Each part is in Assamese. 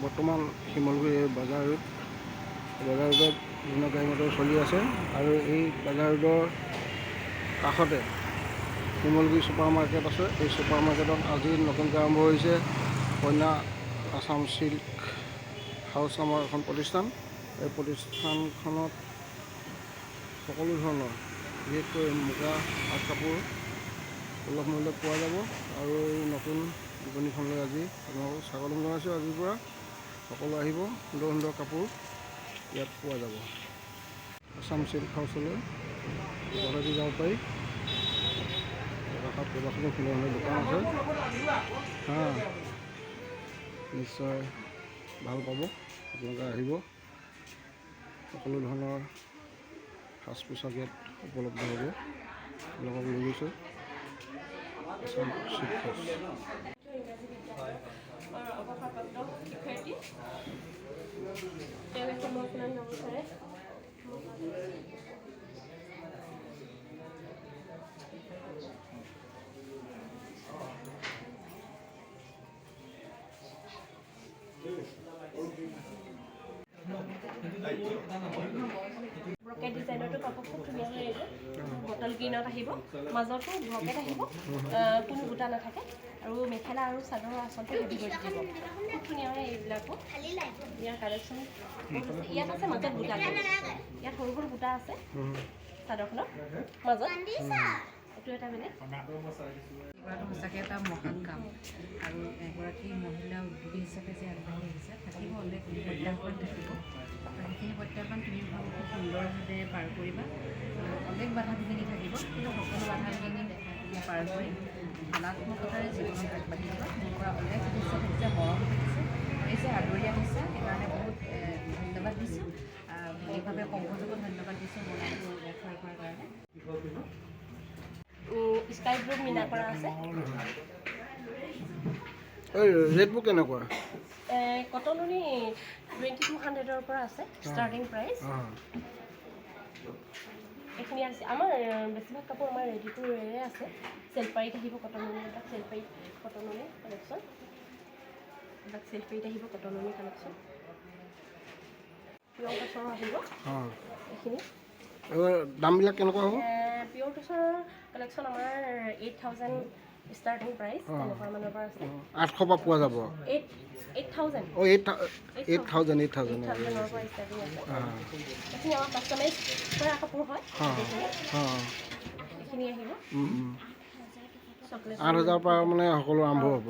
বৰ্তমান শিমলগুৰি বাজাৰ ৰোডত বিভিন্ন গাড়ী মটৰ চলি আছে আৰু এই বাজাৰ ৰোডৰ কাষতে শিমলগুৰি ছুপাৰ মাৰ্কেট আছে। এই ছুপাৰ মাৰ্কেটত আজি নতুনকৈ আৰম্ভ হৈছে কন্যা আছাম চিল্ক হাউচ নামৰ এখন প্ৰতিষ্ঠান। এই প্ৰতিষ্ঠানখনত সকলো ধৰণৰ বিশেষকৈ মুগা পাট কাপোৰ সুলভ মূল্যত পোৱা যাব আৰু এই নতুন বিপণীখনলৈ আজি আপোনালোকক স্বাগতম জনাইছোঁ। আজিৰ পৰা সকলো আহিব, সুন্দৰ সুন্দৰ কাপোৰ ইয়াত পোৱা যাব। আছাম চিল্ক হাউচলৈ গধূলি যাব পাৰি। কাষত কেইবাখনো সুন্দৰ সুন্দৰ দোকান আছে। নিশ্চয় ভাল পাব, আপোনালোকে আহিব। সকলো ধৰণৰ সাজ পোছাক ইয়াত উপলব্ধ হ'ব। আপোনালোকক লৈ গৈছোঁ আছাম চিল্ক হাউচ। ব্ৰকেট ডিজাইনৰটো পাব, খুব ধুনীয়া হৈ আহিব। বটল গ্ৰীণত আহিব, মাজতো ব্ৰকেট আহিব, কোনো বুটা নাথাকে আৰু মেখেলা আৰু চাদৰ আচলতে হেভি কৰি থাকিব। খুব ধুনীয়া হয় এইবিলাকো। ইয়াৰ কালেকশ্যন ইয়াত আছে, মাজত বুটা আছে। ইয়াত সৰু সৰু বুটা আছে চাদৰখনত মাজত। এইটো এটা বেলেগ সঁচাকৈ এটা মহান কাম আৰু এগৰাকী মহিলা উদ্যোগী হিচাপে যে আগবাঢ়ি আহিছে, থাকিব অনেক প্ৰত্যাহ্বান থাকিব। সেইখিনি প্ৰত্যাহ্বান তুমি ভাবোঁ খুব সুন্দৰভাৱে পাৰ কৰিবা। অনেক বাধা বিঘিনি থাকিব, কিন্তু সকলো বাধা বিঘিনি পাৰ কৰি ধনাত্মকতাৰে জীৱনত আগবাঢ়ি যোৱা। মোৰ পৰা অনেক শুভেচ্ছা থাকিছে, মৰম থাকিছে, এই যে আদৰি আনিছে সেইকাৰণে বহুত ধন্যবাদ দিছোঁ। বিশেষভাৱে পংকজকো ধন্যবাদ দিছোঁ মনটো ৰেফাৰ কৰাৰ কাৰণে। স্কাই ব্লু মিনা কৰা আছে। ৰেটবোৰ কেনেকুৱা? কটন উনি 2200ৰ পৰা আছে ষ্টাৰ্টিং প্ৰাইচ। এইখিনি আছে আমাৰ বেছিভাগ কাপোৰ আমাৰ ৰেডি টু ৱেৰে আছে। চেলপাৰীত আহিব কটন উনি, এটা চেলপাৰীত কটন উনি কালেকশ্যন, এইবিলাক চেলপাৰীত আহিব কটন উনি কালেকশ্যন। পিয়ৰ টচৰ আহিব এইখিনি। দামবিলাক কেনেকুৱা হ'ব? পিয়ৰ টচৰ কালেকশ্যন আমাৰ 8000 ষ্টাৰ্টিং প্ৰাইচ, তেনেকুৱা মানৰ পৰা আছে। 800 পৰা পোৱা যাব। 8000 8,000 পৰা ষ্টাৰ্টিং আছে। এইখিনি আমাৰ কাষ্টমাইজ কৰা কাপোৰ হয়। এইখিনি আহিব 8,000 পৰা মানে সকলো আৰম্ভ হ'ব।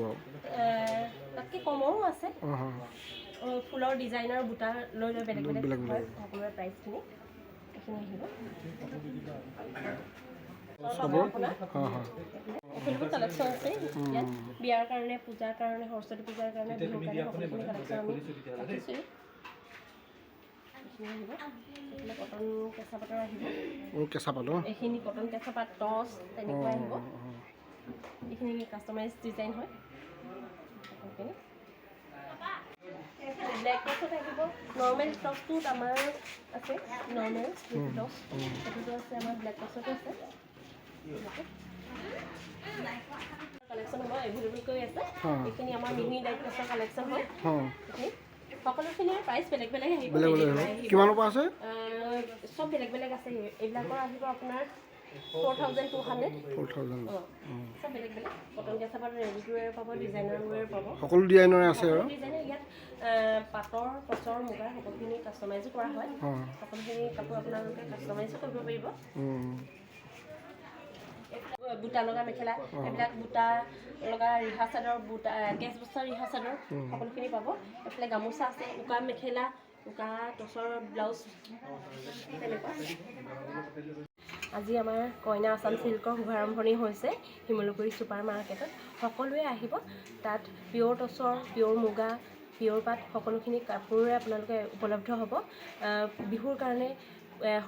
তাতকৈ কমৰো আছে। ফুলৰ ডিজাইনৰ বুটা লৈ লৈ বেলেগ বেলেগ হয় সকলোৰে প্ৰাইচখিনি। এইখিনি আহিব সকলোবোৰ কালেকশ্যন আছে ইয়াত। বিয়াৰ কাৰণে, পূজাৰ কাৰণে, সৰস্বতী পূজাৰ কাৰণে, বিহুৰ কাৰণে সকলোখিনি কালেকশ্যন আমি ৰাখিছোঁ। এইখিনি আহিব, এইফালে কটন কেঁচা পাতৰ আহিব। কেঁচা পাতৰ এইখিনি কটন কেঁচা পাত টচ তেনেকুৱা আহিব। এইখিনি কাষ্টমাইজ ডিজাইন হয়। ব্লেক টচত আহিব। নৰ্মেল টচটোত আমাৰ আছে, নৰ্মেল টচ সেইটোতো আছে আমাৰ ব্লেক টচতো আছে। কালেকশ্যন হ'ব, এভেইলেবল কৰি আছে। এইখিনি আমাৰ মিনি লাইট টচৰ কালেকশ্যন হয়। সকলোখিনিৰ প্ৰাইচ বেলেগ বেলেগ আহিব। কিমানৰ পৰা আছে? চব বেলেগ বেলেগ আছে। এইবিলাকৰ আহিব আপোনাৰ 4200। চব বেলেগ বেলেগ। কটন কেঁচা পাতৰ ৰেডি টু ৱেৰ পাব, ডিজাইনাৰ ৱেৰ পাব। সকলো ডিজাইনৰে আছে আৰু ডিজাইনাৰ ইয়াত পাটৰ, টচৰ, মুগাৰ সকলোখিনি কাষ্টমাইজো কৰা হয়। সকলোখিনি কাপোৰ আপোনালোকে কাষ্টমাইজো কৰিব পাৰিব। বুটা লগা মেখেলা, এইবিলাক বুটা লগা ৰিহা চাদৰ, বুটা কেচ বস্তাৰ ৰিহা চাদৰ সকলোখিনি পাব। এইফালে গামোচা আছে, উকা মেখেলা, উকা টচৰ ব্লাউজ তেনেকুৱা। আজি আমাৰ কইনা আছাম চিল্কৰ শুভাৰম্ভণি হৈছে শিমলুগুৰি ছুপাৰ মাৰ্কেটত। সকলোৱে আহিব। তাত পিয়ৰ টচৰ, পিয়ৰ মুগা, পিয়ৰ পাট সকলোখিনি কাপোৰে আপোনালোকে উপলব্ধ হ'ব। বিহুৰ কাৰণে,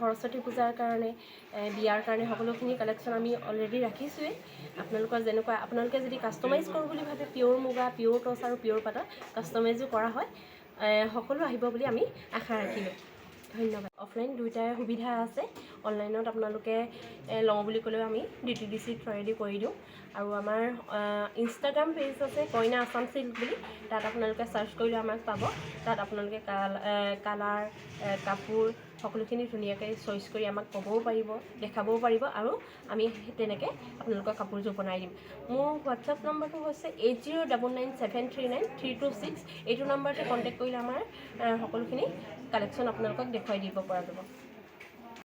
সৰস্বতী পূজাৰ কাৰণে, বিয়াৰ কাৰণে সকলোখিনি কালেকশ্যন আমি অলৰেডি ৰাখিছোঁৱেই। আপোনালোকে যদি কাষ্টমাইজ কৰোঁ বুলি ভাবে, পিয়ৰ মুগা, পিয়ৰ টচ আৰু পিয়ৰ পাটৰ কাষ্টমাইজো কৰা হয়। সকলো আহিব বুলি আমি আশা ৰাখিলোঁ। ধন্যবাদ। অফলাইন দুয়োটাই সুবিধা আছে। অনলাইনত আপোনালোকে লওঁ বুলি ক'লেও আমি DTDC থ্ৰুৱেদি কৰি দিওঁ। আৰু আমাৰ ইনষ্টাগ্ৰাম পেজ আছে কইনা আছাম চিল্ক বুলি, তাত আপোনালোকে চাৰ্চ কৰিলে আমাক পাব। তাত আপোনালোকে কালাৰ কাপোৰ সকলোখিনি ধুনীয়াকৈ চইচ কৰি আমাক ক'বও পাৰিব, দেখাবও পাৰিব, আৰু আমি তেনেকৈ আপোনালোকৰ কাপোৰযোৰ বনাই দিম। মোৰ হোৱাটছআপ নম্বৰটো হৈছে 8099739326। এইটো নম্বৰতে কণ্টেক্ট কৰিলে আমাৰ সকলোখিনি কালেকশ্যন আপোনালোকক দেখুৱাই দিব পৰা যাব।